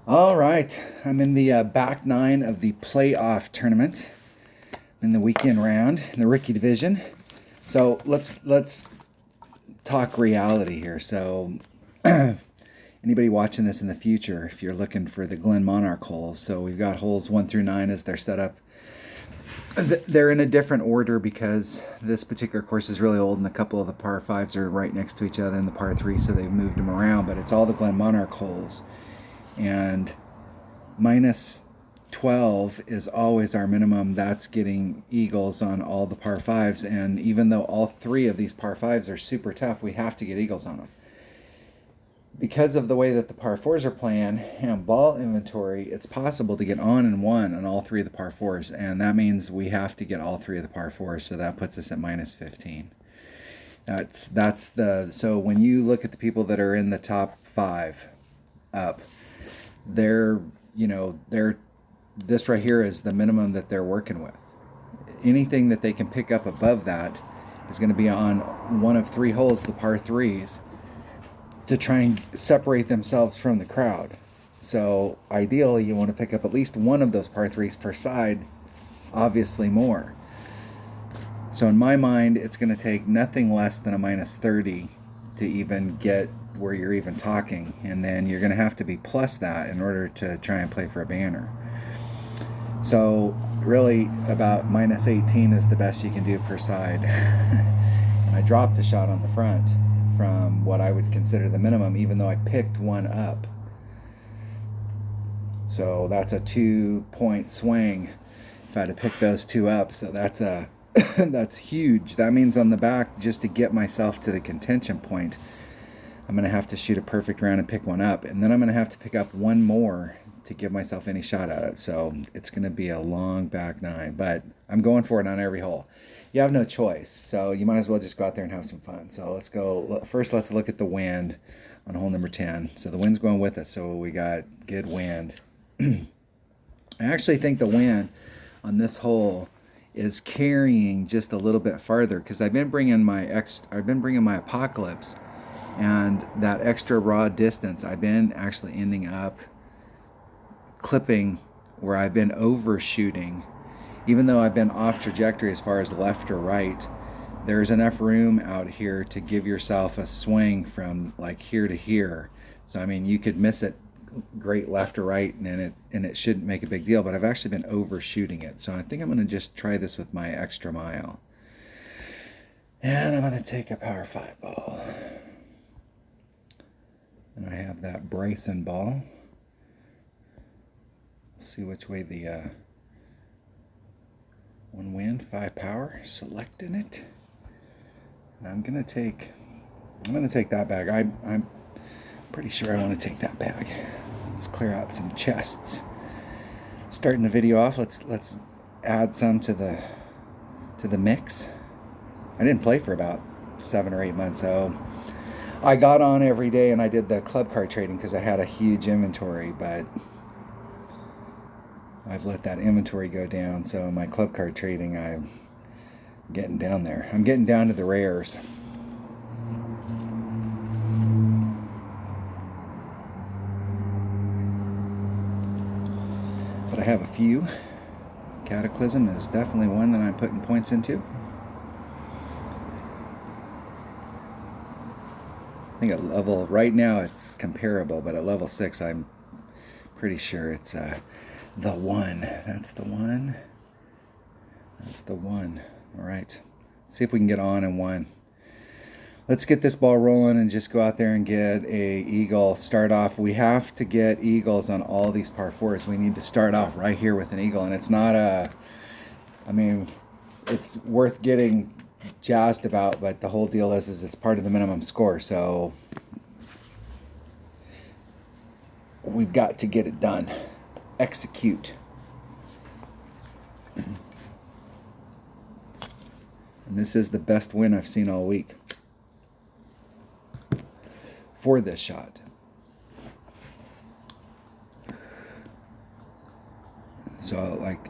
All right, I'm in the back nine of the playoff tournament in the weekend round in the rookie division. So let's talk reality here. So anybody watching this in the future, if you're looking for the Glen Monarch holes, so we've got holes 1 through 9 as they're set up. They're in a different order because this particular course is really old and a couple of the par 5s are right next to each other in the par 3, so they've moved them around, but it's all the Glen Monarch holes. And minus 12 is always our minimum. That's getting eagles on all the par 5s, and even though all 3 of these par 5s are super tough, we have to get eagles on them. Because of the way that the par 4s are playing and ball inventory, it's possible to get on and 1 on all 3 of the par 4s, and that means we have to get all 3 of the par 4s, so that puts us at minus 15. So when you look at the people that are in the top 5 up, they're this right here is the minimum that they're working with. Anything that they can pick up above that is going to be on one of 3 holes, the par 3s, to try and separate themselves from the crowd. So ideally you want to pick up at least one of those par 3s per side, obviously more. So in my mind, it's going to take nothing less than a minus 30 to even get where you're even talking, and then you're going to have to be plus that in order to try and play for a banner. So really about minus 18 is the best you can do per side. And I dropped a shot on the front from what I would consider the minimum, even though I picked one up. So that's a 2-point swing if I had to pick those 2 up. So that's that's huge. That means on the back, just to get myself to the contention point, I'm going to have to shoot a perfect round and pick one up, and then I'm going to have to pick up one more to give myself any shot at it. So it's going to be a long back 9, but I'm going for it on every hole. You have no choice, so you might as well just go out there and have some fun. So let's go. First, let's look at the wind on hole number 10. So the wind's going with us, so we got good wind. I actually think the wind on this hole is carrying just a little bit farther because I've been bringing my Apocalypse, and that extra raw distance, I've been actually ending up clipping where I've been overshooting. Even though I've been off trajectory as far as left or right, there's enough room out here to give yourself a swing from like here to here. So I mean, you could miss it great left or right, and it shouldn't make a big deal, but I've actually been overshooting it. So I think I'm going to just try this with my extra mile. And I'm going to take a power 5 ball. And I have that Bryson ball. Let's see which way the one wind, 5 power, selecting it. And I'm gonna take that bag. I'm pretty sure I want to take that bag. Let's clear out some chests. Starting the video off, let's add some to the mix. I didn't play for about 7 or 8 months, so I got on every day and I did the club card trading because I had a huge inventory, but I've let that inventory go down. So my club card trading, I'm getting down there. I'm getting down to the rares. But I have a few. Cataclysm is definitely one that I'm putting points into. I think at level, right now it's comparable, but at level 6 I'm pretty sure it's the one. That's the one. That's the one. All right. Let's see if we can get on in 1. Let's get this ball rolling and just go out there and get a eagle. Start off. We have to get eagles on all these par 4s. We need to start off right here with an eagle, and it's not it's worth getting jazzed about, but the whole deal is it's part of the minimum score, so we've got to get it done. Execute. And this is the best win I've seen all week for this shot. So like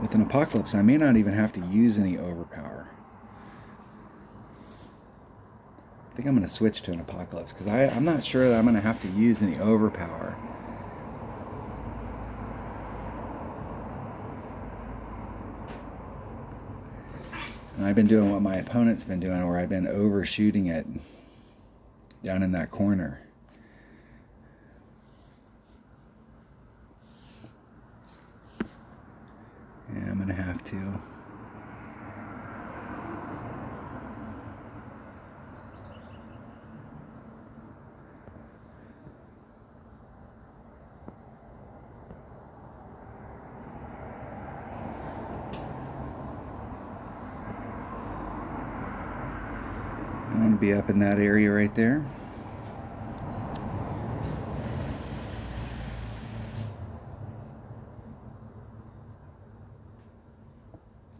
with an Apocalypse, I may not even have to use any overpower. think I'm going to switch to an Apocalypse because I'm not sure that I'm going to have to use any overpower. And I've been doing what my opponent's been doing, where I've been overshooting it down in that corner. Yeah, I'm going to have to. I want to be up in that area right there.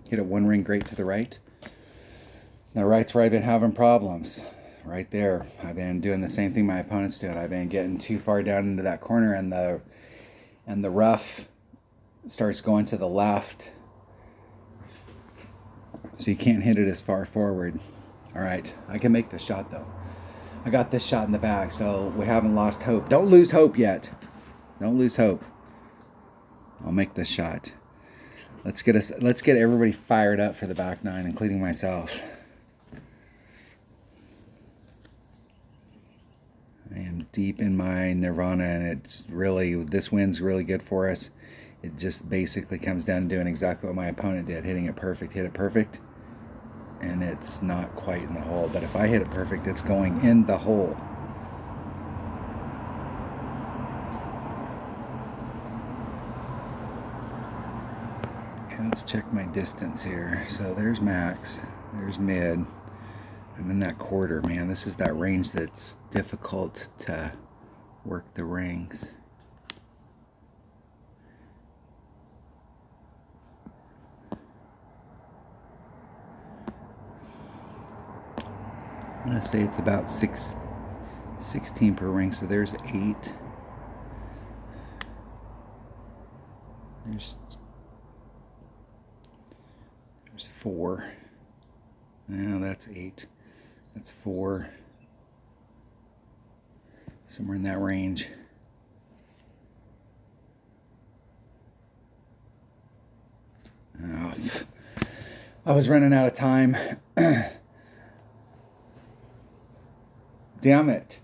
Hit a one ring great to the right. Now right's where I've been having problems. Right there. I've been doing the same thing my opponent's doing. I've been getting too far down into that corner, and the rough starts going to the left. So you can't hit it as far forward. Alright, I can make this shot though. I got this shot in the bag, so we haven't lost hope. Don't lose hope yet. Don't lose hope. I'll make this shot. Let's get everybody fired up for the back nine, including myself. I am deep in my nirvana, and it's really, this wind's really good for us. It just basically comes down to doing exactly what my opponent did, hitting it perfect. Hit it perfect, and it's not quite in the hole. But if I hit it perfect, it's going in the hole. Let's check my distance here. So there's max, there's mid. I'm in that quarter, man. This is that range that's difficult to work the rings. I'm gonna say it's about 16 per ring. So there's 8. There's 4. Now that's 8. That's 4. Somewhere in that range. Oh, I was running out of time. Damn it.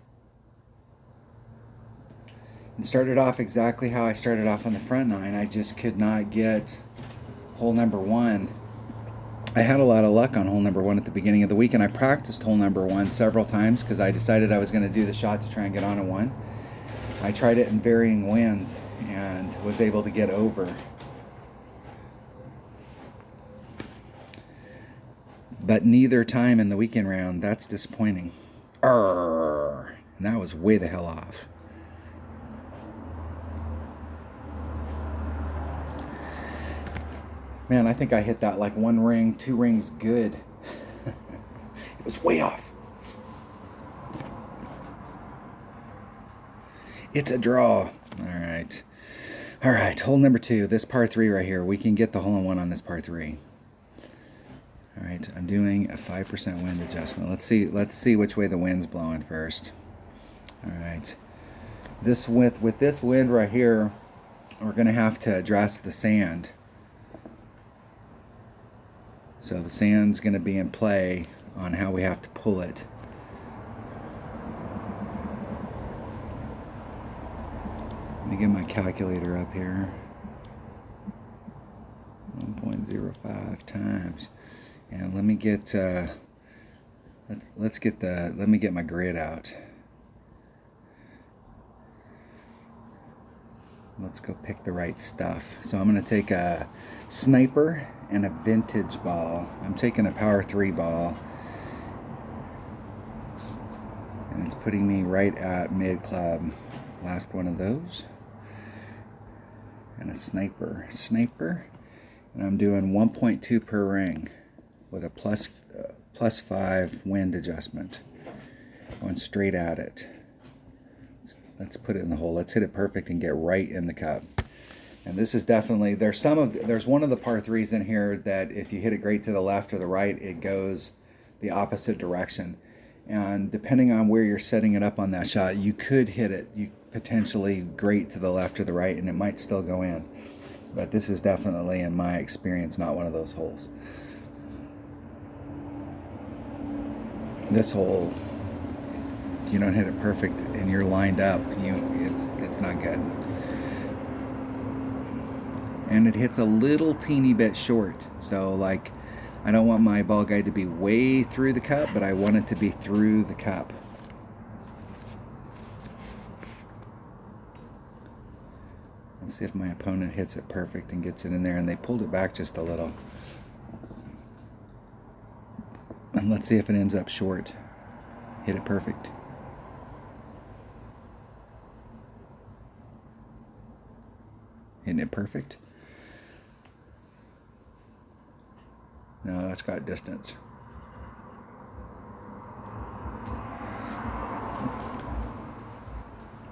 And started off exactly how I started off on the front nine. I just could not get hole number 1. I had a lot of luck on hole number 1 at the beginning of the week, and I practiced hole number 1 several times because I decided I was going to do the shot to try and get on a 1. I tried it in varying winds and was able to get over. But neither time in the weekend round. That's disappointing. Arrgh. And that was way the hell off. Man, I think I hit that like 1 ring, 2 rings good. It was way off. It's a draw. All right, hole number 2. This par 3 right here. We can get the hole in one on this par 3. All right, I'm doing a 5% wind adjustment. Let's see which way the wind's blowing first. All right, with this wind right here, we're gonna have to address the sand. So the sand's going to be in play on how we have to pull it. Let me get my calculator up here. 1.05 times. And let me get let me get my grid out. Let's go pick the right stuff. So I'm going to take a sniper and a vintage ball. I'm taking a power 3 ball, and it's putting me right at mid club. Last one of those, and a sniper, and I'm doing 1.2 per ring with a plus 5 wind adjustment, going straight at it. Let's put it in the hole. Let's hit it perfect and get right in the cup. And this is definitely, there's one of the par 3s in here that if you hit it great to the left or the right, it goes the opposite direction. And depending on where you're setting it up on that shot, you could hit it you potentially great to the left or the right, and it might still go in. But this is definitely, in my experience, not one of those holes. This hole, if you don't hit it perfect and you're lined up, it's not good. And it hits a little teeny bit short. So like, I don't want my ball guide to be way through the cup, but I want it to be through the cup. Let's see if my opponent hits it perfect and gets it in there, and they pulled it back just a little. And let's see if it ends up short. Hit it perfect. Hitting it perfect. No, that's got distance.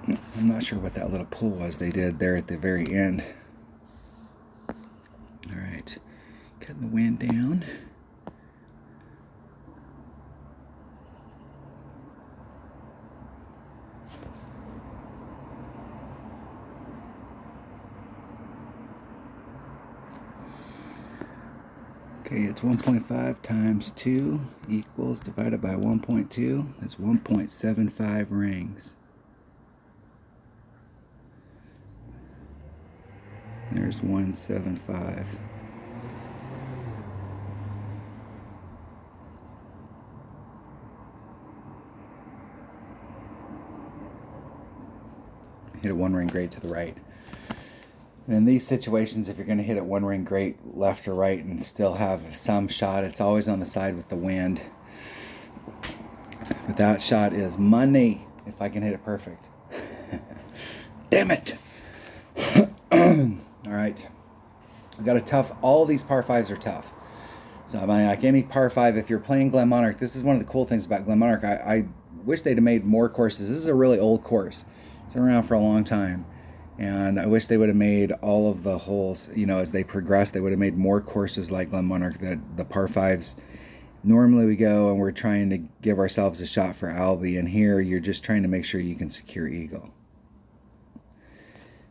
I'm not sure what that little pull was they did there at the very end. All right, cutting the wind down. Okay, it's 1.5 times 2 equals, divided by 1.2, is 1.75 rings. There's 175. Hit a one ring great to the right. And in these situations, if you're going to hit it one ring great left or right and still have some shot, it's always on the side with the wind. But that shot is money if I can hit it perfect. Damn it! All right, we got a tough. All these par fives are tough. So I mean, like any par five, if you're playing Glen Monarch, this is one of the cool things about Glen Monarch. I wish they'd have made more courses. This is a really old course. It's been around for a long time. And I wish they would have made all of the holes, you know, as they progress, they would have made more courses like Glen Monarch, that the par fives. Normally we go and we're trying to give ourselves a shot for Albie, and here you're just trying to make sure you can secure eagle.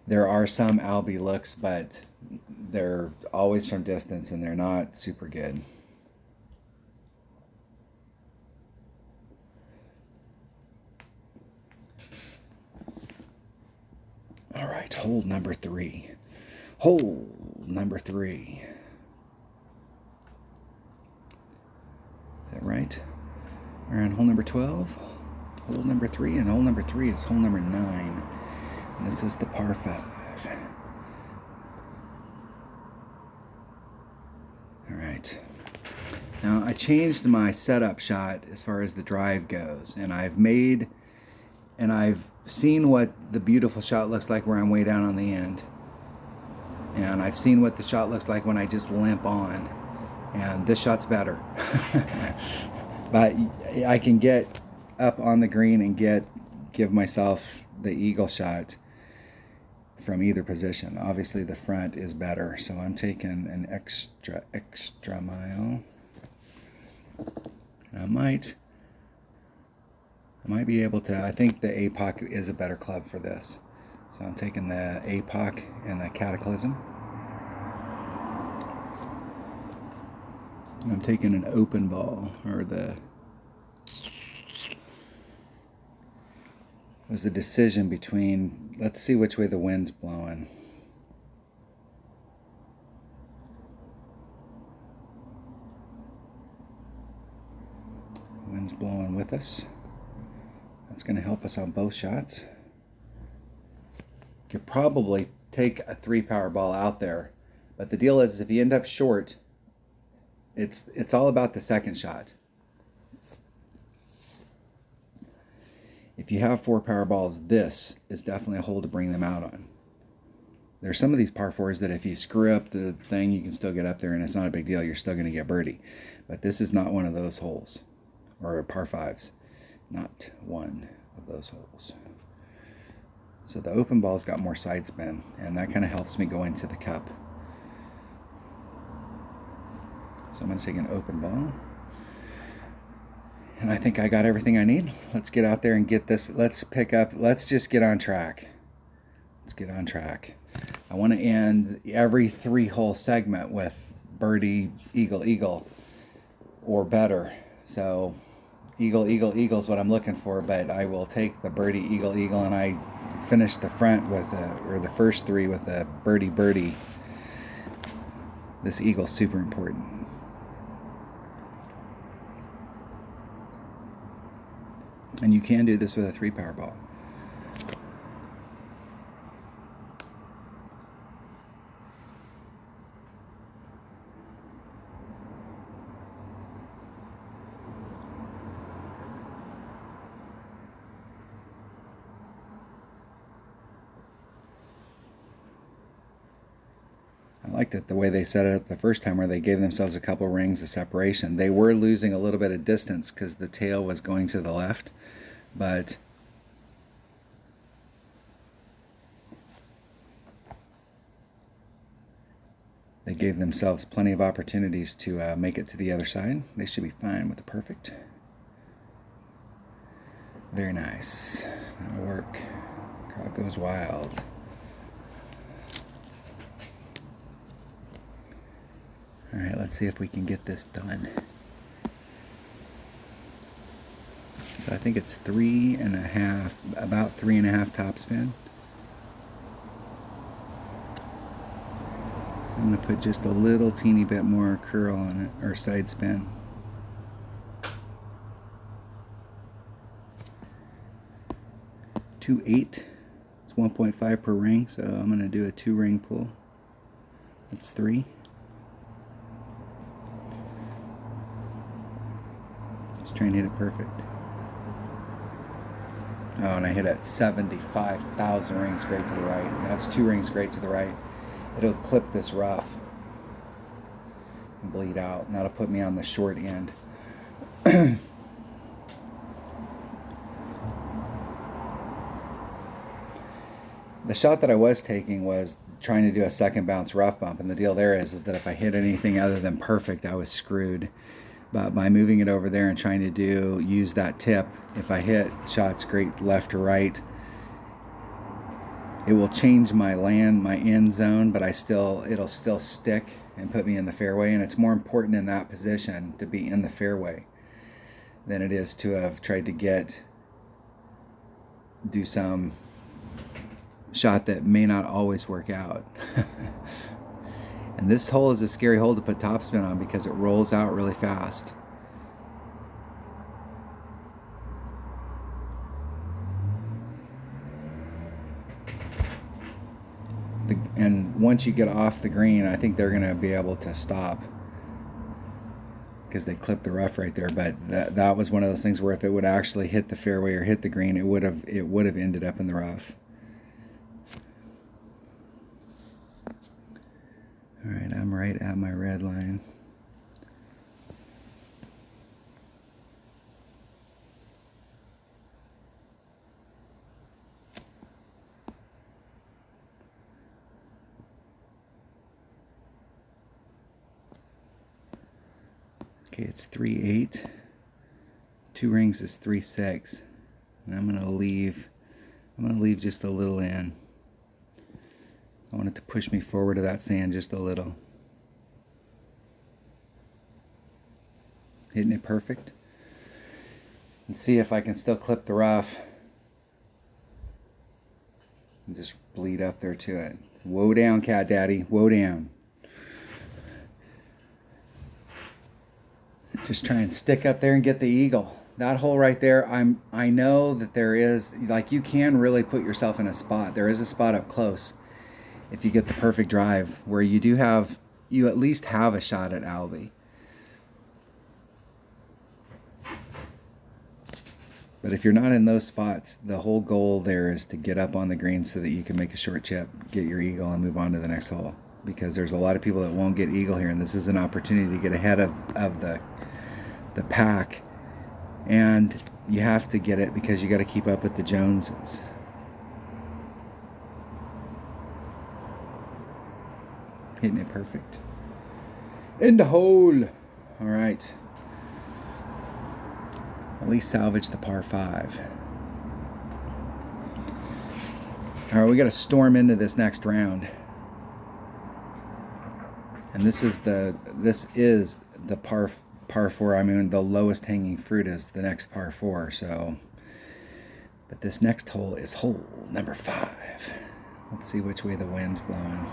There are some Albie looks, but they're always from distance and they're not super good. All right, hole number 3. Hole number 3. Is that right? We're on hole number 12. Hole number 3, and hole number 3 is hole number 9. And this is the par 5. All right. Now I changed my setup shot as far as the drive goes, and I've seen what the beautiful shot looks like where I'm way down on the end. And I've seen what the shot looks like when I just limp on. And this shot's better. But I can get up on the green and give myself the eagle shot from either position. Obviously the front is better, so I'm taking an extra mile. I might be able to. I think the APOC is a better club for this. So I'm taking the APOC and the Cataclysm. I'm taking an open ball, or it was a decision between, let's see which way the wind's blowing. Wind's blowing with us. That's going to help us on both shots. You could probably take a 3-power ball out there, but the deal is if you end up short, it's all about the second shot. If you have 4-power balls, this is definitely a hole to bring them out on. There's some of these par 4s that if you screw up the thing, you can still get up there and it's not a big deal. You're still going to get birdie. But this is not one of those holes, or par 5s. Not one of those holes. So the open ball's got more side spin, and that kind of helps me go into the cup. So I'm going to take an open ball. And I think I got everything I need. Let's get out there and get this. Let's just get on track. Let's get on track. I want to end every 3-hole segment with birdie, eagle, eagle, or better. So eagle, eagle, eagle is what I'm looking for, but I will take the birdie, eagle, eagle, and I finish the front with the first 3 with a birdie, birdie. This eagle's super important. And you can do this with a 3-power ball. I liked it the way they set it up the first time, where they gave themselves a couple rings of separation. They were losing a little bit of distance because the tail was going to the left, but they gave themselves plenty of opportunities to make it to the other side. They should be fine with the perfect. Very nice. That'll work. Crowd goes wild. All right, let's see if we can get this done. So I think it's 3.5, about 3.5 topspin. I'm going to put just a little teeny bit more curl on it, or side spin. Two 8. It's 1.5 per ring, so I'm going to do a 2-ring pull. That's 3. Just trying to hit it perfect. Oh, and I hit at 75,000 rings straight to the right. That's 2 rings straight to the right. It'll clip this rough and bleed out, and that'll put me on the short end. The shot that I was taking was trying to do a second bounce rough bump, and the deal there is that if I hit anything other than perfect, I was screwed. But by moving it over there and trying to use that tip, if I hit shots great left or right, it will change my end zone, but it'll still stick and put me in the fairway. And it's more important in that position to be in the fairway than it is to have tried to do some shot that may not always work out. And this hole is a scary hole to put topspin on because it rolls out really fast. And once you get off the green, I think they're going to be able to stop because they clipped the rough right there. But that was one of those things where if it would actually hit the fairway or hit the green, it would have ended up in the rough. All right, I'm right at my red line. Okay, it's 3-8. 2 rings is 3-6. And I'm gonna leave just a little in. I want it to push me forward to that sand just a little. Hitting it perfect. And see if I can still clip the rough. And just bleed up there to it. Woe down, Cat Daddy. Woe down. Just try and stick up there and get the eagle. That hole right there, I know that there is, like, you can really put yourself in a spot. There is a spot up close if you get the perfect drive where you at least have a shot at Albie. But if you're not in those spots, the whole goal there is to get up on the green so that you can make a short chip, get your eagle, and move on to the next hole. Because there's a lot of people that won't get eagle here, and this is an opportunity to get ahead of the pack. And you have to get it because you got to keep up with the Joneses. Hitting it perfect. In the hole. All right. At least salvage the par 5. All right, we got to storm into this next round. And this is the par 4. I mean, the lowest hanging fruit is the next par 4. So, but this next hole is hole number 5. Let's see which way the wind's blowing.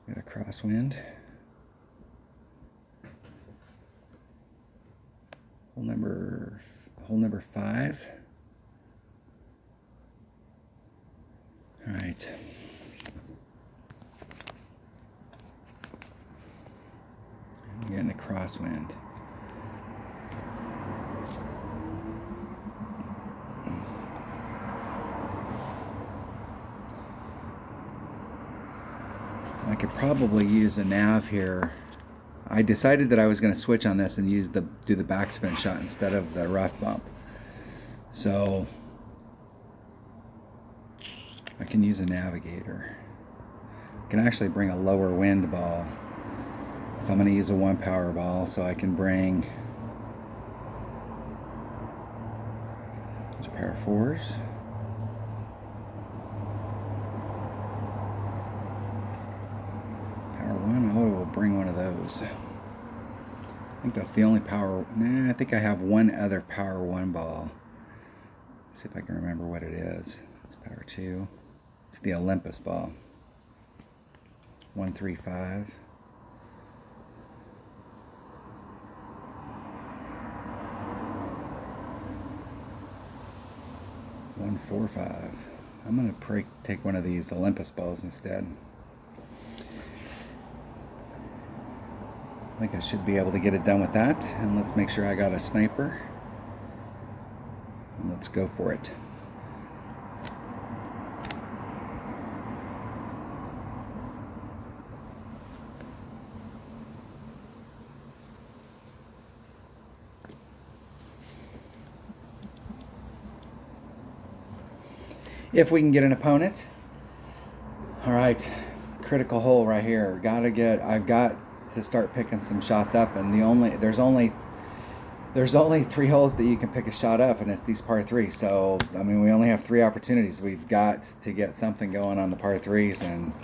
Got a crosswind. Hole number 5. All right. I'm getting a crosswind. I could probably use a nav here. I decided that I was going to switch on this and do the backspin shot instead of the rough bump. So I can use a navigator. I can actually bring a lower wind ball if I'm going to use a 1 power ball, so I can bring those par 4s. We'll bring one of those. I think that's the only power. Nah, I think I have one other power 1 ball. Let's see if I can remember what it is. It's power 2. It's the Olympus ball. 135. $145. I'm gonna take one of these Olympus balls instead. I think I should be able to get it done with that. And let's make sure I got a sniper. And let's go for it. If we can get an opponent. All right, critical hole right here. I've got to start picking some shots up, and there's only 3 holes that you can pick a shot up, and it's these par 3s. So I mean, we only have 3 opportunities. We've got to get something going on the par 3s, and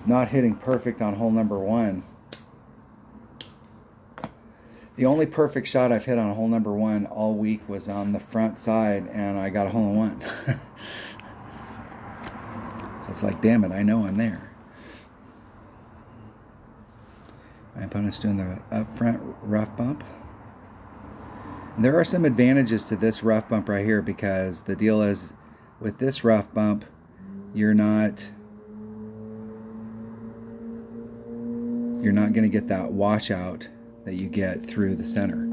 not hitting perfect on hole number 1. The only perfect shot I've hit on hole number 1 all week was on the front side, and I got a hole in 1. So it's like, damn it, I know I'm there. My opponent's doing the up front rough bump. And there are some advantages to this rough bump right here, because the deal is with this rough bump, you're not going to get that washout that you get through the center.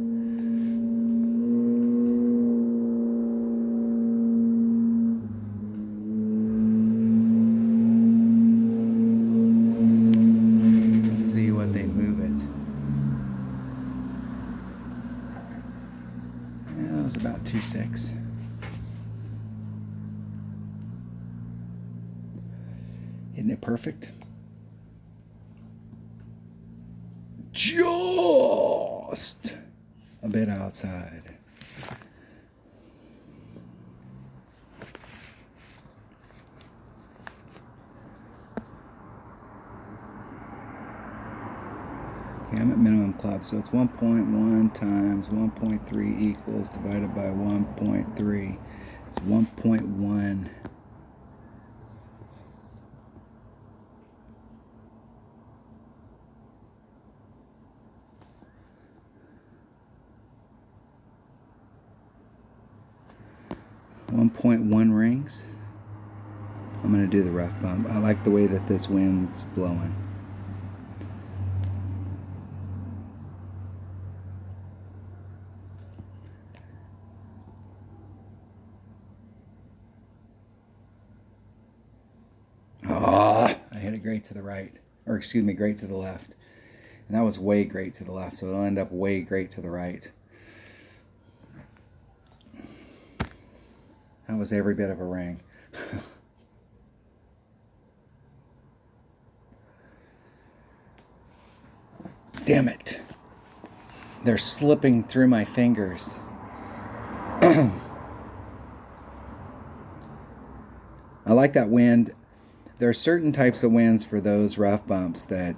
About 2.6. Isn't it perfect? Just a bit outside. Okay, I'm at minimum club, so it's 1.1 times 1.3 equals divided by 1.3. It's 1.1. .1 rings. I'm going to do the rough bump. I like the way that this wind's blowing. I hit it great to the right, or excuse me, great to the left. And that was way great to the left, so it'll end up way great to the right. That was every bit of a ring. Damn it. They're slipping through my fingers. I like that wind. There are certain types of winds for those rough bumps that,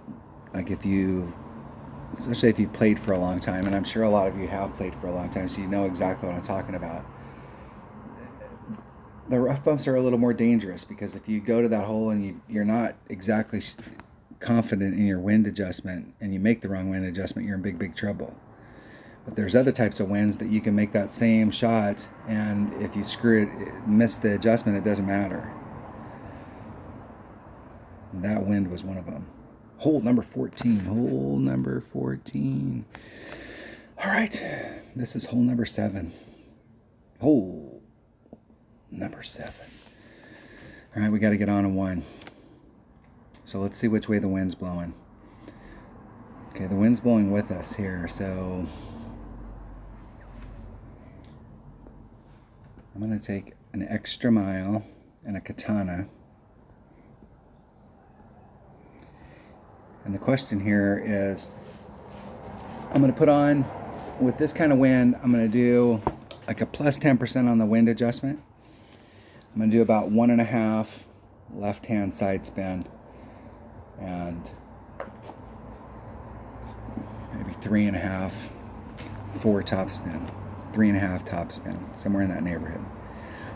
like especially if you played for a long time, and I'm sure a lot of you have played for a long time, so you know exactly what I'm talking about. The rough bumps are a little more dangerous because if you go to that hole and you're not exactly confident in your wind adjustment and you make the wrong wind adjustment, you're in big trouble. But there's other types of winds that you can make that same shot, and if you miss the adjustment, it doesn't matter. And that wind was one of them. Hole number 14. Hole number 14. All right. This is hole number 7. Hole number 7. All right, we got to get on a 1. So let's see which way the wind's blowing. Okay, the wind's blowing with us here, so I'm going to take an extra mile and a katana. And the question here is, I'm going to put on, with this kind of wind, I'm going to do like a plus 10% on the wind adjustment. I'm going to do about 1.5 left-hand side spin and maybe 3.5, 4 top spin. 3.5 top spin, somewhere in that neighborhood.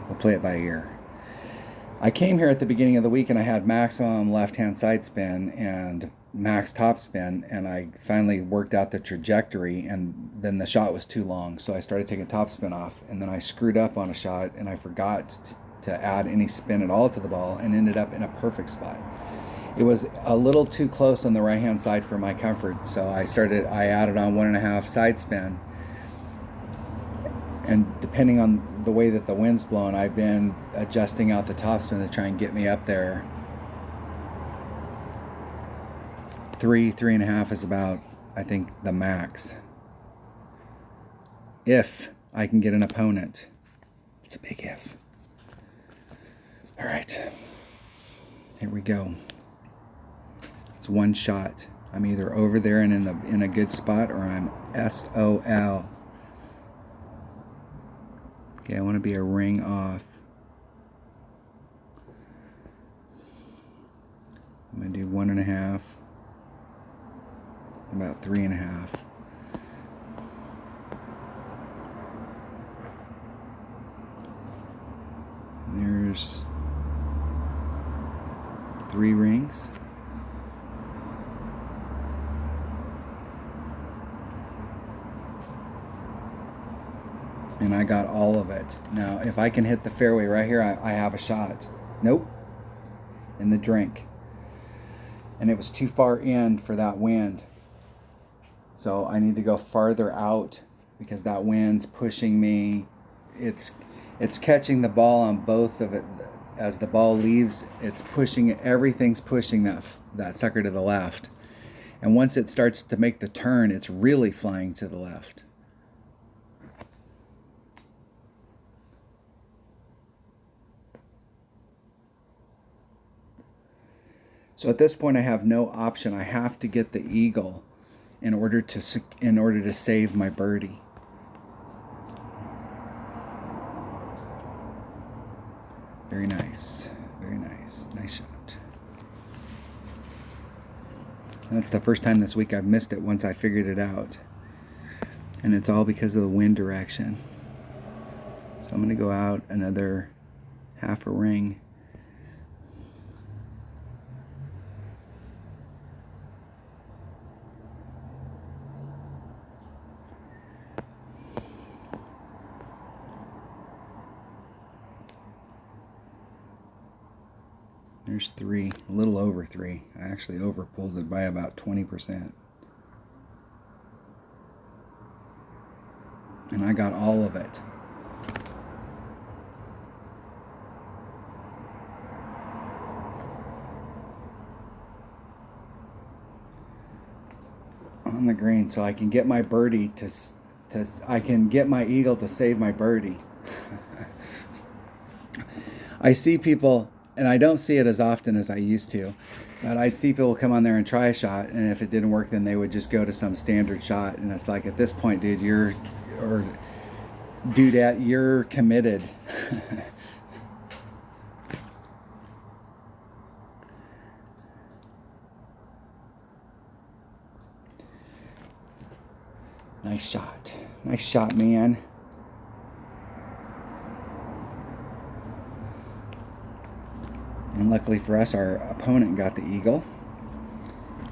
We'll play it by ear. I came here at the beginning of the week and I had maximum left-hand side spin and max top spin, and I finally worked out the trajectory, and then the shot was too long, so I started taking top spin off, and then I screwed up on a shot and I forgot to add any spin at all to the ball and ended up in a perfect spot. It was a little too close on the right-hand side for my comfort, so I added on 1.5 side spin. And depending on the way that the wind's blowing, I've been adjusting out the topspin to try and get me up there. 3.5 is about, I think, the max. If I can get an opponent. It's a big if. All right. Here we go. It's one shot. I'm either over there and in a good spot, or I'm SOL. Okay, I want to be a ring off. I'm going to do 1.5, about 3.5. There's 3 rings. And I got all of it. Now, if I can hit the fairway right here, I have a shot. Nope. In the drink. And it was too far in for that wind. So I need to go farther out because that wind's pushing me. It's catching the ball on both of it. As the ball leaves, it's pushing, everything's pushing that sucker to the left. And once it starts to make the turn, it's really flying to the left. So at this point, I have no option. I have to get the eagle in order to save my birdie. Very nice, very nice, nice shot. And that's the first time this week I've missed it once I figured it out, and it's all because of the wind direction. So I'm going to go out another half a ring. There's 3, a little over 3. I actually overpulled it by about 20%. And I got all of it. On the green, so I can get my birdie I can get my eagle to save my birdie. I see people, and I don't see it as often as I used to, But I'd see people come on there and try a shot, and if it didn't work, then they would just go to some standard shot. And it's like, at this point, dude, you're committed. Nice shot. Nice shot, man. And luckily for us, our opponent got the eagle.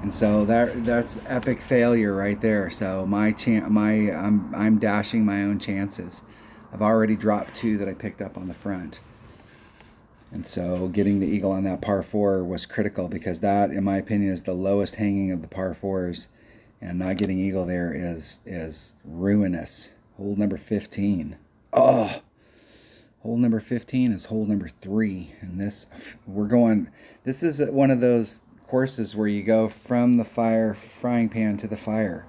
And so that's epic failure right there. So I'm dashing my own chances. I've already dropped 2 that I picked up on the front. And so getting the eagle on that par 4 was critical, because that, in my opinion, is the lowest hanging of the par 4s. And not getting eagle there is ruinous. Hole number 15. Oh, hole number 15 is hole number 3. And this is one of those courses where you go from the frying pan to the fire.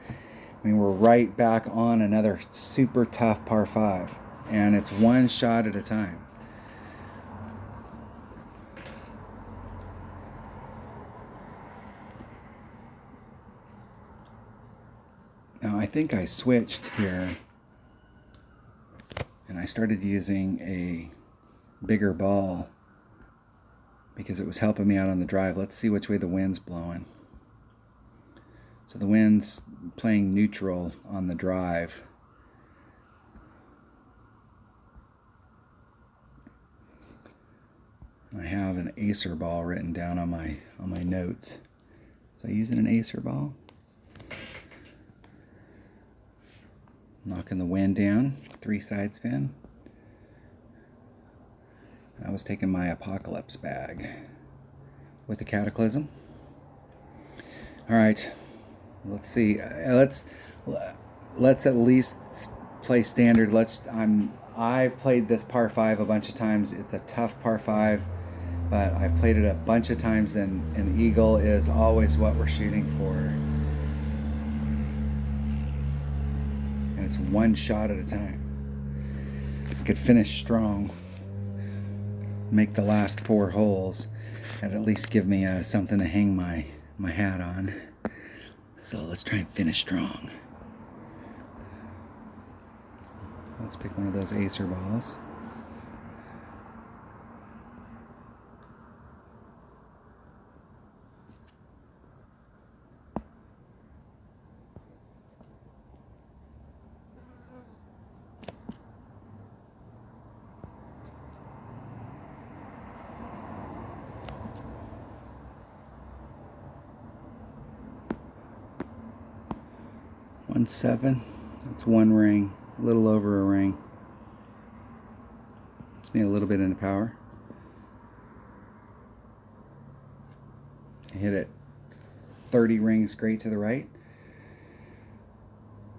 I mean, we're right back on another super tough par 5. And it's one shot at a time. Now, I think I switched here, and I started using a bigger ball because it was helping me out on the drive. Let's see which way the wind's blowing. So the wind's playing neutral on the drive. I have an Acer ball written down on my notes. So using an Acer ball. Knocking the wind down, 3 side spin. I was taking my Apocalypse bag with the Cataclysm. All right, let's see. Let's at least play standard. I've played this par 5 a bunch of times. It's a tough par 5, but I've played it a bunch of times, and eagle is always what we're shooting for. It's one shot at a time. I could finish strong, make the last 4 holes, and at least give me something to hang my hat on. So let's try and finish strong. Let's pick one of those Acer balls. One 7, that's 1 ring, a little over a ring. It's me a little bit into power. I hit it 30 rings straight to the right.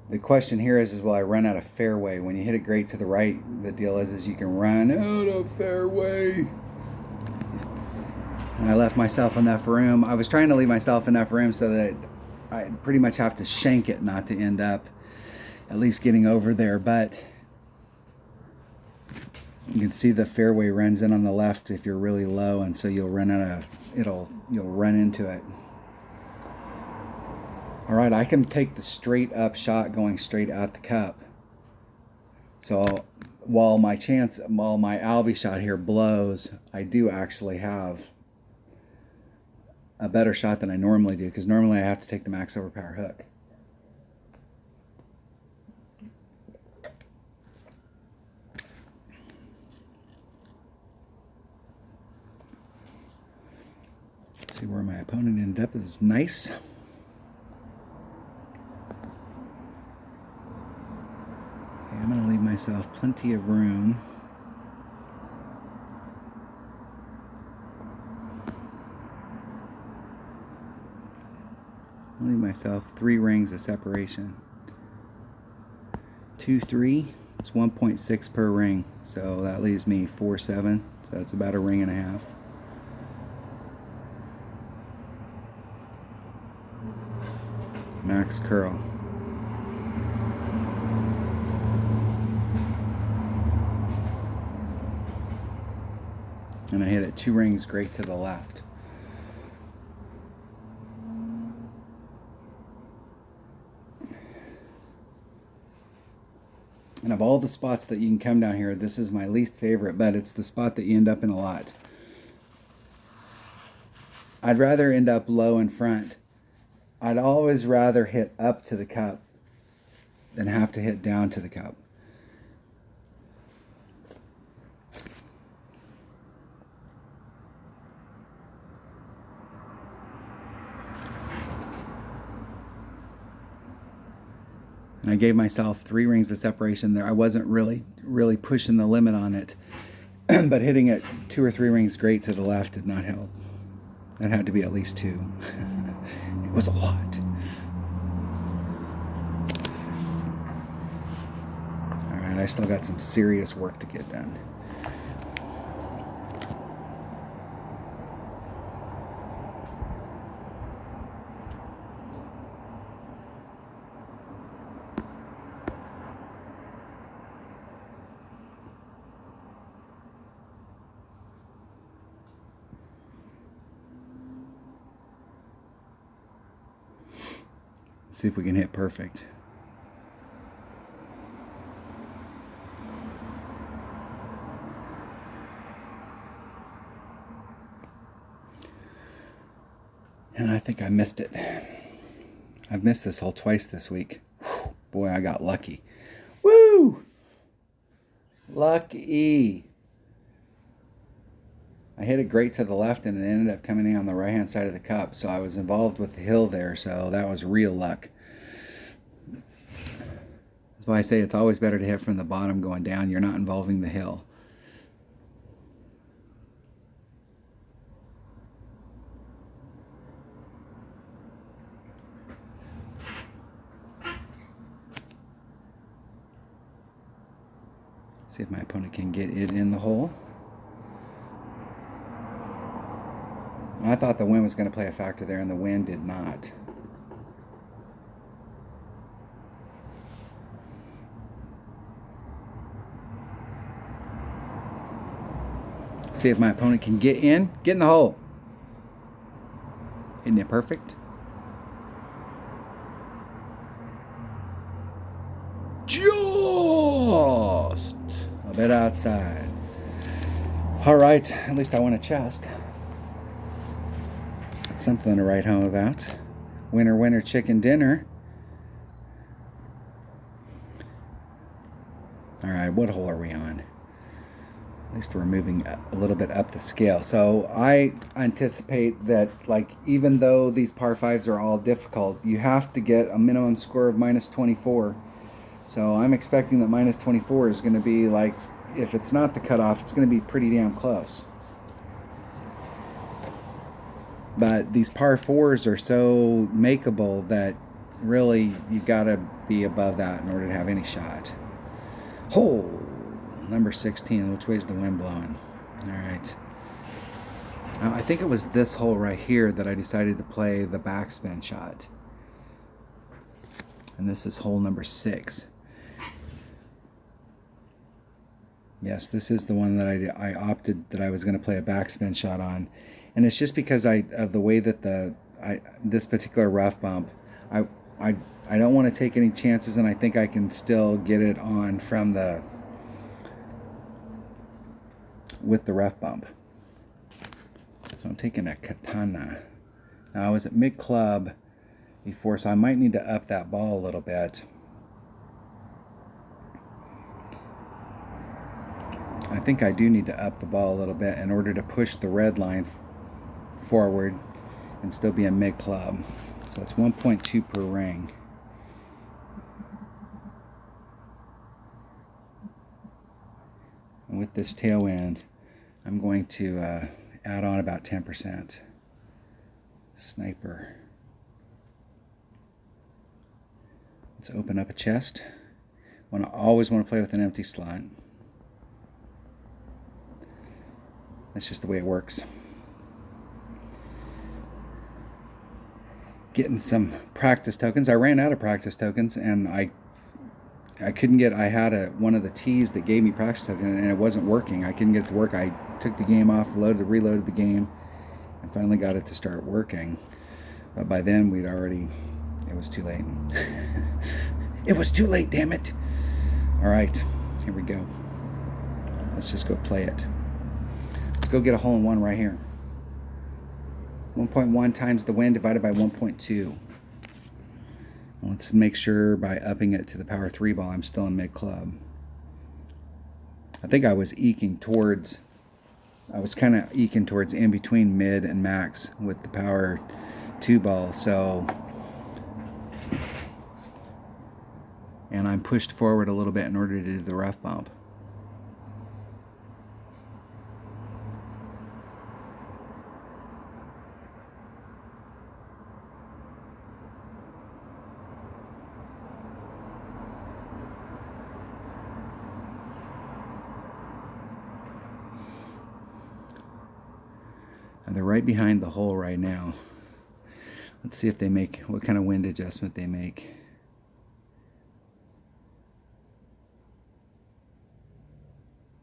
The question here is will I run out of fairway? When you hit it great to the right, the deal is you can run out of fairway. And I left myself enough room. I was trying to leave myself enough room so that I pretty much have to shank it not to end up at least getting over there, but you can see the fairway runs in on the left if you're really low, and so you'll run into it. All right, I can take the straight up shot going straight at the cup. So while my Albie shot here blows, I do actually have a better shot than I normally do, because normally I have to take the max overpower hook. Let's see where my opponent ended up. This is nice. Okay, I'm going to leave myself plenty of room. I'll leave myself 3 rings of separation. 2, 3, it's 1.6 per ring, so that leaves me 4, 7, so that's about a ring and a half. Max curl. And I hit it 2 rings great to the left. And of all the spots that you can come down here, this is my least favorite, but it's the spot that you end up in a lot. I'd rather end up low in front. I'd always rather hit up to the cup than have to hit down to the cup. And I gave myself 3 rings of separation there. I wasn't really pushing the limit on it. But hitting it 2 or 3 rings great to the left did not help. That had to be at least 2. It was a lot. All right, I still got some serious work to get done. See if we can hit perfect. And I think I missed it. I've missed this hole twice this week. Whew, boy, I got lucky. Woo! Lucky. I hit it great to the left and it ended up coming in on the right hand side of the cup. So I was involved with the hill there, so that was real luck. That's why I say it's always better to hit from the bottom going down. You're not involving the hill. See if my opponent can get it in the hole. I thought the wind was going to play a factor there, and the wind did not. See if my opponent can get in. Get in the hole. Isn't it perfect? Just a bit outside. All right, at least I won a chest. That's something to write home about. Winner, winner, chicken dinner. All right, what hole are we on? At least we're moving a little bit up the scale. So I anticipate that, like, even though these par 5s are all difficult, you have to get a minimum score of minus 24. So I'm expecting that minus 24 is going to be, like, if it's not the cutoff, it's going to be pretty damn close. But these par 4s are so makeable that really you've got to be above that in order to have any shot. Hole number 16. Which way is the wind blowing? All right. I think it was this hole right here that I decided to play the backspin shot. And this is hole number 6. Yes, this is the one that I opted that I was going to play a backspin shot on. And it's just because of the way that this particular rough bump, I don't want to take any chances, and I think I can still get it on from with the rough bump. So I'm taking a katana. Now I was at mid club before, so I might need to up that ball a little bit. I think I do need to up the ball a little bit in order to push the red line forward and still be a mid club. So it's 1.2 per ring. And with this tailwind, I'm going to add on about 10%. Sniper. Let's open up a chest. Always want to play with an empty slot. That's just the way it works. Getting some practice tokens. I ran out of practice tokens, and I couldn't get. I had one of the tees that gave me practice token, and it wasn't working. I couldn't get it to work. I took the game off, reloaded the game, and finally got it to start working. But by then, it was too late. It was too late, damn it. All All right, here we go. Let's just go play it. Let's go get a hole-in-one right here. 1.1 times the wind divided by 1.2. Let's make sure by upping it to the power 3 ball, I'm still in mid-club. I think I was kind of eking towards in between mid and max with the power 2 ball, so, and I'm pushed forward a little bit in order to do the rough bump. And they're right behind the hole right now. Let's see if they make, what kind of wind adjustment they make.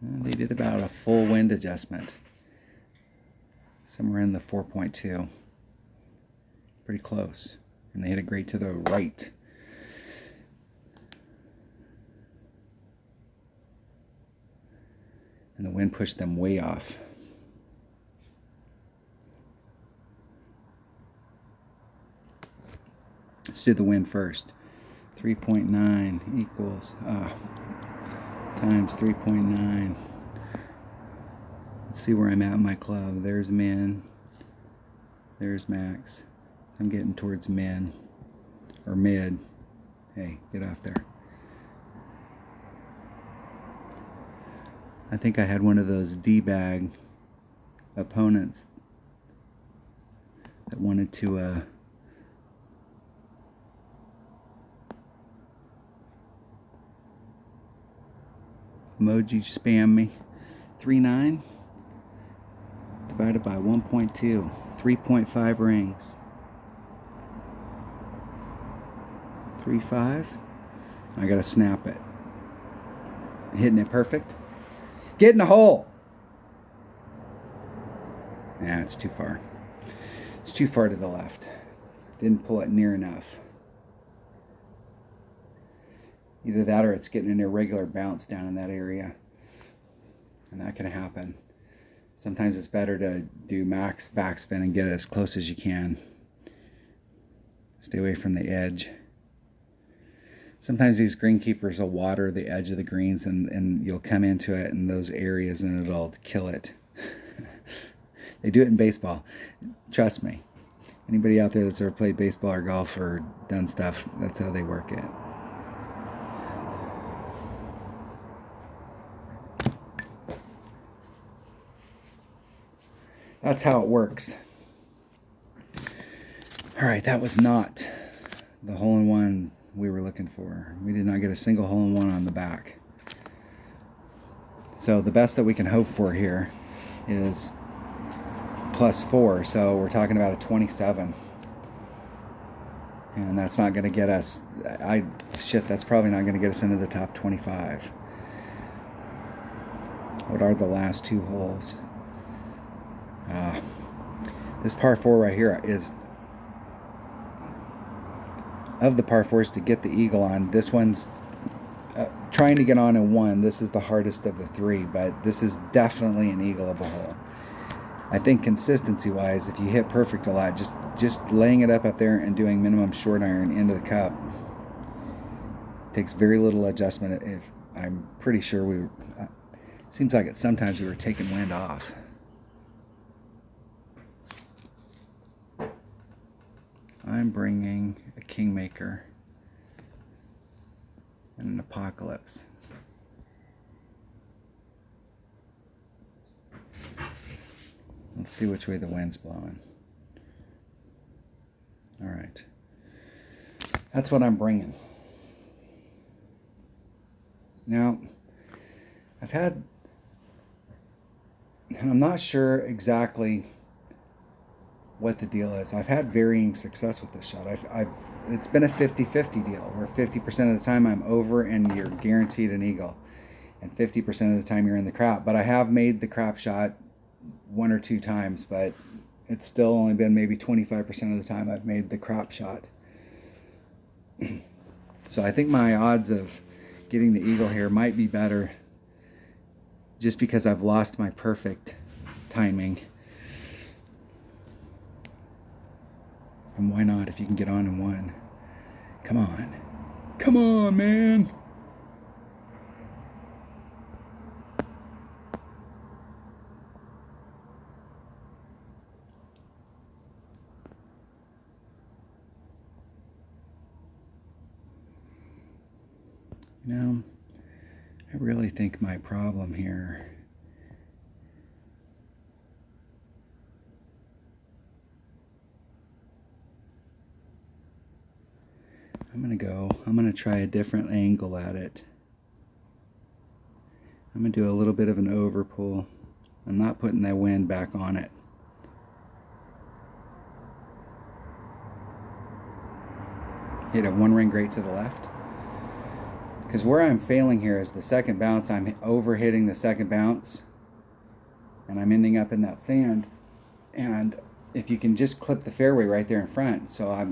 They did about a full wind adjustment. Somewhere in the 4.2. Pretty close. And they hit it great to the right. And the wind pushed them way off. Let's do the wind first. 3.9 equals times 3.9. Let's see where I'm at in my club. There's min. There's max. I'm getting towards min. Or mid. Hey, get off there. I think I had one of those D-bag opponents that wanted to emoji spam me. 3.9 divided by 1.2, 3.5 rings. 3.5. I gotta snap it. Hitting it perfect. Get in the hole. Nah, it's too far. It's too far to the left. Didn't pull it near enough. Either that or it's getting an irregular bounce down in that area. And that can happen. Sometimes it's better to do max backspin and get it as close as you can. Stay away from the edge. Sometimes these greenkeepers will water the edge of the greens and you'll come into it in those areas and it'll kill it. They do it in baseball. Trust me. Anybody out there that's ever played baseball or golf or done stuff, that's how they work it. That's how it works. All right, that was not the hole-in-one we were looking for. We did not get a single hole-in-one on the back. So the best that we can hope for here is +4. So we're talking about a 27. And that's not going to get us, that's probably not going to get us into the top 25. What are the last two holes? This par 4 right here is, of the par 4s to get the eagle on, this one's trying to get on in 1. This is the hardest of the 3, but this is definitely an eagleable hole. I think consistency wise, if you hit perfect a lot, just laying it up there and doing minimum short iron into the cup takes very little adjustment. I'm pretty sure seems like sometimes we were taking wind off. I'm bringing a Kingmaker and an Apocalypse. Let's see which way the wind's blowing. All right. That's what I'm bringing. Now, I've had, and I'm not sure exactly what the deal is. I've had varying success with this shot. It's been a 50-50 deal, where 50% of the time I'm over and you're guaranteed an eagle, and 50% of the time you're in the crap. But I have made the crap shot 1 or 2 times, but it's still only been maybe 25% of the time I've made the crap shot. So I think my odds of getting the eagle here might be better just because I've lost my perfect timing. And why not if you can get on in one? Come on. Come on, man. You know, I really think my problem here I'm going to try a different angle at it. I'm going to do a little bit of an overpull. I'm not putting that wind back on it. Hit a one ring grate to the left. Because where I'm failing here is the second bounce. I'm over hitting the second bounce. And I'm ending up in that sand. And if you can just clip the fairway right there in front. So I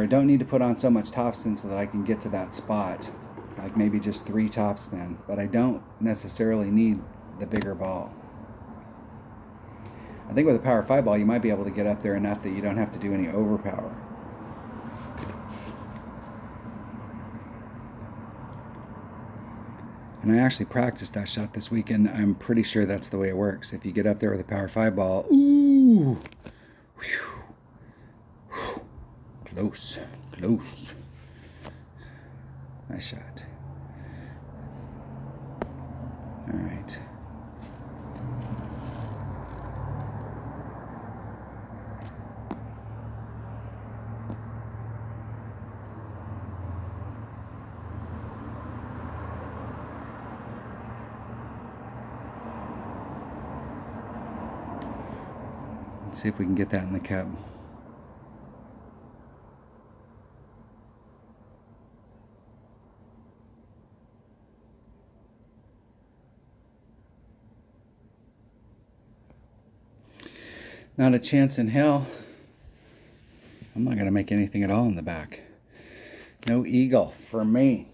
don't need to put on so much topspin so that I can get to that spot. Like maybe just 3 topspin. But I don't necessarily need the bigger ball. I think with a power 5 ball you might be able to get up there enough that you don't have to do any overpower. And I actually practiced that shot this weekend. I'm pretty sure that's the way it works. If you get up there with a power 5 ball, ooh, whew, whew, close, close. Nice shot. All right. Let's see if we can get that in the cup. Not a chance in hell. I'm not going to make anything at all in the back. No eagle for me.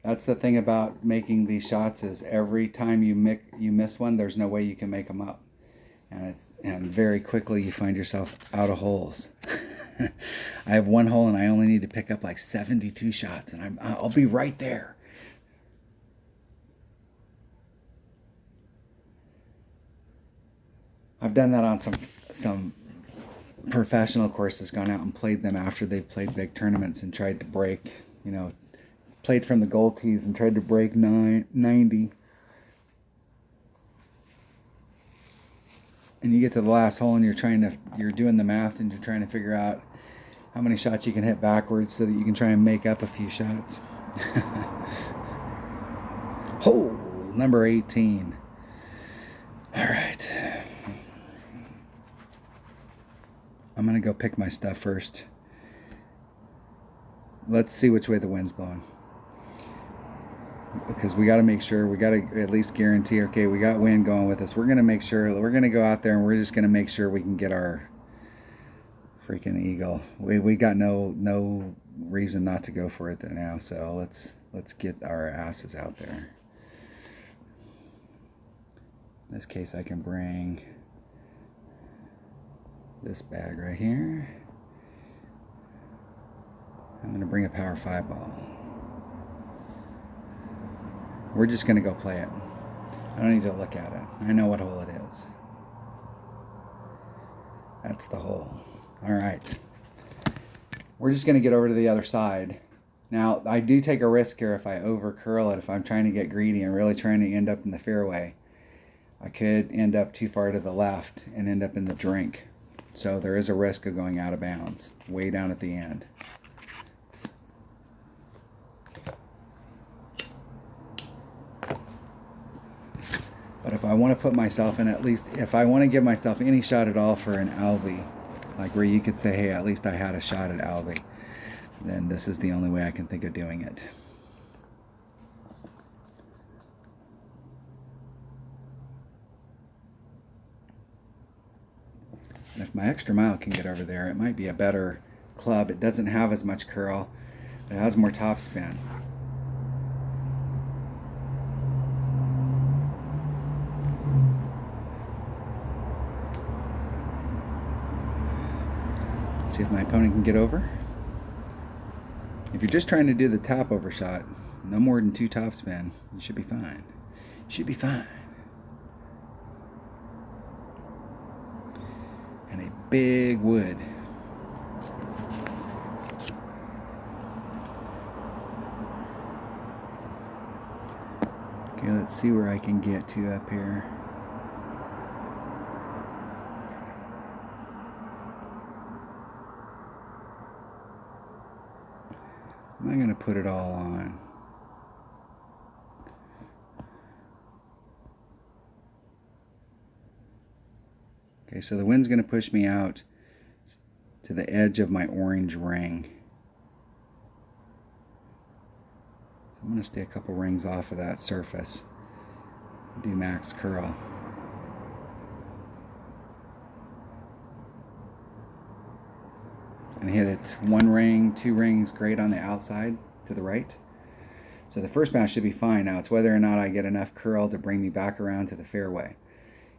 That's the thing about making these shots is every time you miss one, there's no way you can make them up. And very quickly you find yourself out of holes. I have 1 hole and I only need to pick up like 72 shots and I'll be right there. I've done that on some professional courses, gone out and played them after they've played big tournaments and tried to break, you know, played from the gold tees and tried to break 90. And you get to the last hole and you're doing the math and you're trying to figure out how many shots you can hit backwards so that you can try and make up a few shots. Hole number 18. All right. I'm going to go pick my stuff first. Let's see which way the wind's blowing. Because we got to make sure, we got to at least guarantee, okay, we got wind going with us. We're going to make sure, we're going to go out there and we're just going to make sure we can get our freaking eagle. We got no reason not to go for it now, so let's get our asses out there. In this case, I can bring this bag right here. I'm going to bring a power 5 ball. We're just going to go play it. I don't need to look at it. I know what hole it is. That's the hole. All right. We're just going to get over to the other side. Now, I do take a risk here if I over curl it. If I'm trying to get greedy and really trying to end up in the fairway, I could end up too far to the left and end up in the drink. So there is a risk of going out of bounds way down at the end. But if I want to put myself in, at least if I want to give myself any shot at all for an Albie, like where you could say, hey, at least I had a shot at Albie, then this is the only way I can think of doing it. And if my extra mile can get over there, it might be a better club. It doesn't have as much curl, but it has more topspin. See if my opponent can get over. If you're just trying to do the top over shot, no more than 2 topspin, you should be fine. You should be fine. And a big wood. Okay, let's see where I can get to up here. I'm going to put it all on. Okay, so the wind's going to push me out to the edge of my orange ring. So I'm going to stay a couple rings off of that surface. Do max curl. And hit it 1 ring, 2 rings, great on the outside to the right. So the first bounce should be fine. Now it's whether or not I get enough curl to bring me back around to the fairway.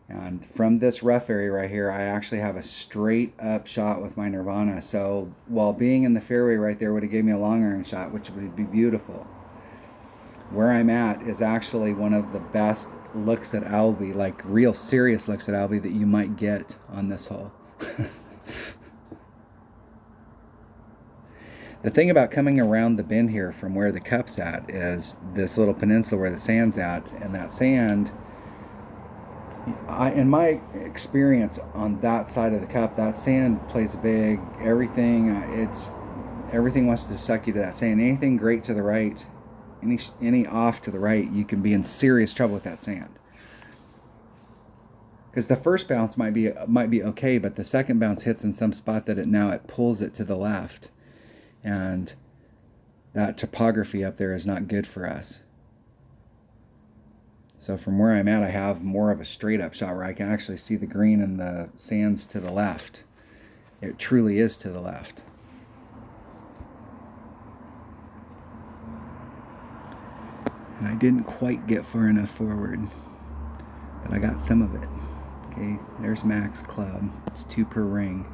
And from this rough area right here, I actually have a straight up shot with my Nirvana. So while being in the fairway right there would have gave me a long iron shot, which would be beautiful. Where I'm at is actually one of the best looks at Albie, like real serious looks at Albie that you might get on this hole. The thing about coming around the bend here from where the cup's at is this little peninsula where the sand's at, and that sand, in my experience on that side of the cup, that sand plays big. Everything wants to suck you to that sand. Anything great to the right, any off to the right, you can be in serious trouble with that sand. Because the first bounce might be okay, but the second bounce hits in some spot that it pulls it to the left. And that topography up there is not good for us. So from where I'm at, I have more of a straight up shot where I can actually see the green and the sands to the left. It truly is to the left. And I didn't quite get far enough forward, but I got some of it. Okay, there's max club. It's 2 per ring.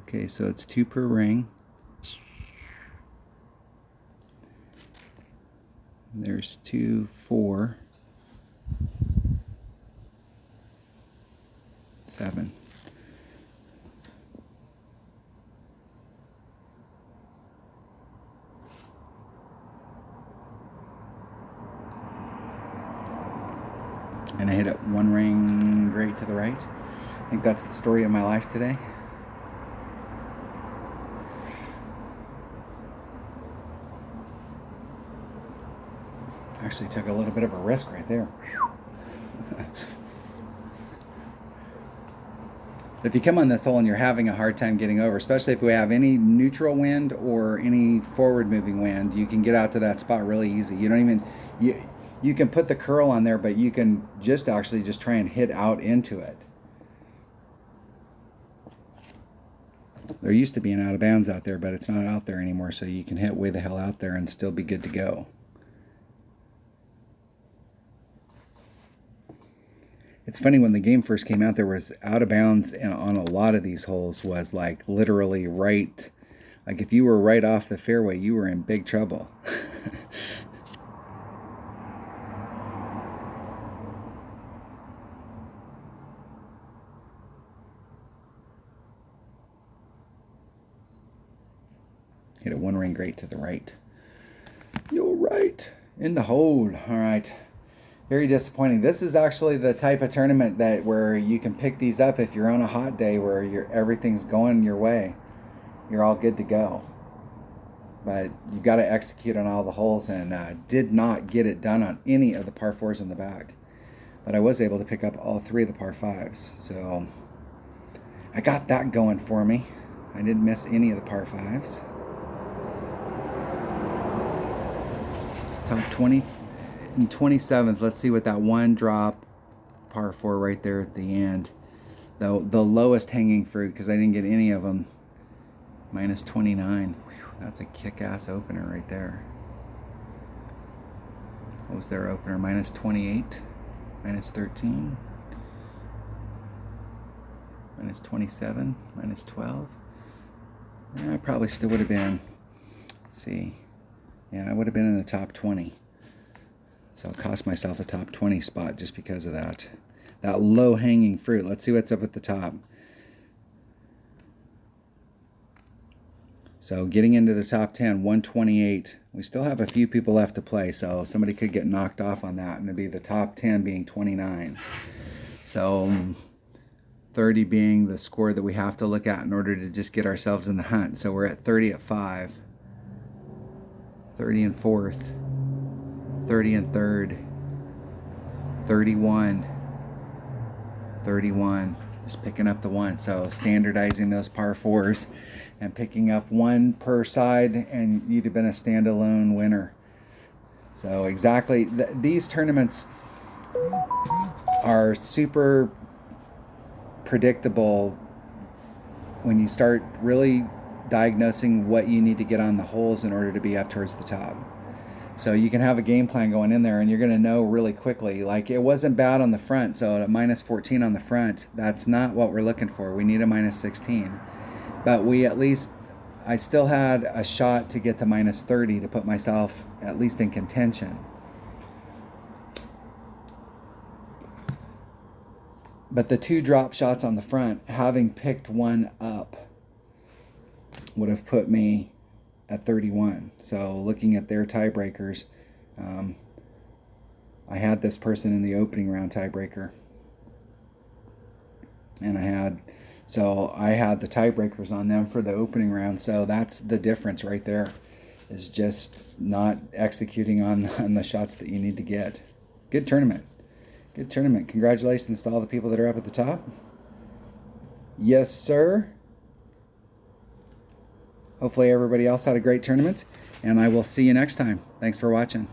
Okay, so it's 2 per ring. There's 2, 4, 7. And I hit it 1 ring great to the right. I think that's the story of my life today. Actually took a little bit of a risk right there. If you come on this hole and you're having a hard time getting over, especially if we have any neutral wind or any forward moving wind, you can get out to that spot really easy. You don't even, you can put the curl on there, but you can just try and hit out into it. There used to be an out of bounds out there, but it's not out there anymore, so you can hit way the hell out there and still be good to go. It's funny, when the game first came out, there was out of bounds on a lot of these holes was like literally right, like if you were right off the fairway, you were in big trouble. Hit a 1 ring great to the right. You're right. In the hole. All right. Very disappointing. This is actually the type of tournament where you can pick these up if you're on a hot day where everything's going your way. You're all good to go. But you got to execute on all the holes, and did not get it done on any of the par 4s in the back. But I was able to pick up all 3 of the par 5s. So I got that going for me. I didn't miss any of the par 5s. Top 20 and 27th. Let's see what that one drop par 4 right there at the end. The lowest hanging fruit, because I didn't get any of them. Minus 29. Whew, that's a kick-ass opener right there. What was their opener? Minus 28. Minus 13. Minus 27. Minus 12. I probably still would have been, let's see, yeah, I would have been in the top 20. So it cost myself a top 20 spot just because of that. That low-hanging fruit. Let's see what's up at the top. So getting into the top 10, 128. We still have a few people left to play, so somebody could get knocked off on that, and it'd be the top 10 being 29s. So 30 being the score that we have to look at in order to just get ourselves in the hunt. So we're at 30 at 5, 30 in 4th, 30 in 3rd, 31, 31. Just picking up the one. So standardizing those par 4s and picking up one per side, and you'd have been a standalone winner. So exactly, these tournaments are super predictable when you start really diagnosing what you need to get on the holes in order to be up towards the top. So you can have a game plan going in there, and you're going to know really quickly. Like, it wasn't bad on the front, so at minus 14 on the front, that's not what we're looking for. We need a minus 16. But I still had a shot to get to minus 30 to put myself at least in contention. But the 2 drop shots on the front, having picked one up, would have put me at 31. So looking at their tiebreakers, I had this person in the opening round tiebreaker, and I had the tiebreakers on them for the opening round. So that's the difference right there, is just not executing on the shots that you need to get. Good tournament. Good tournament. Congratulations to all the people that are up at the top. Yes, sir. Hopefully everybody else had a great tournament, and I will see you next time. Thanks for watching.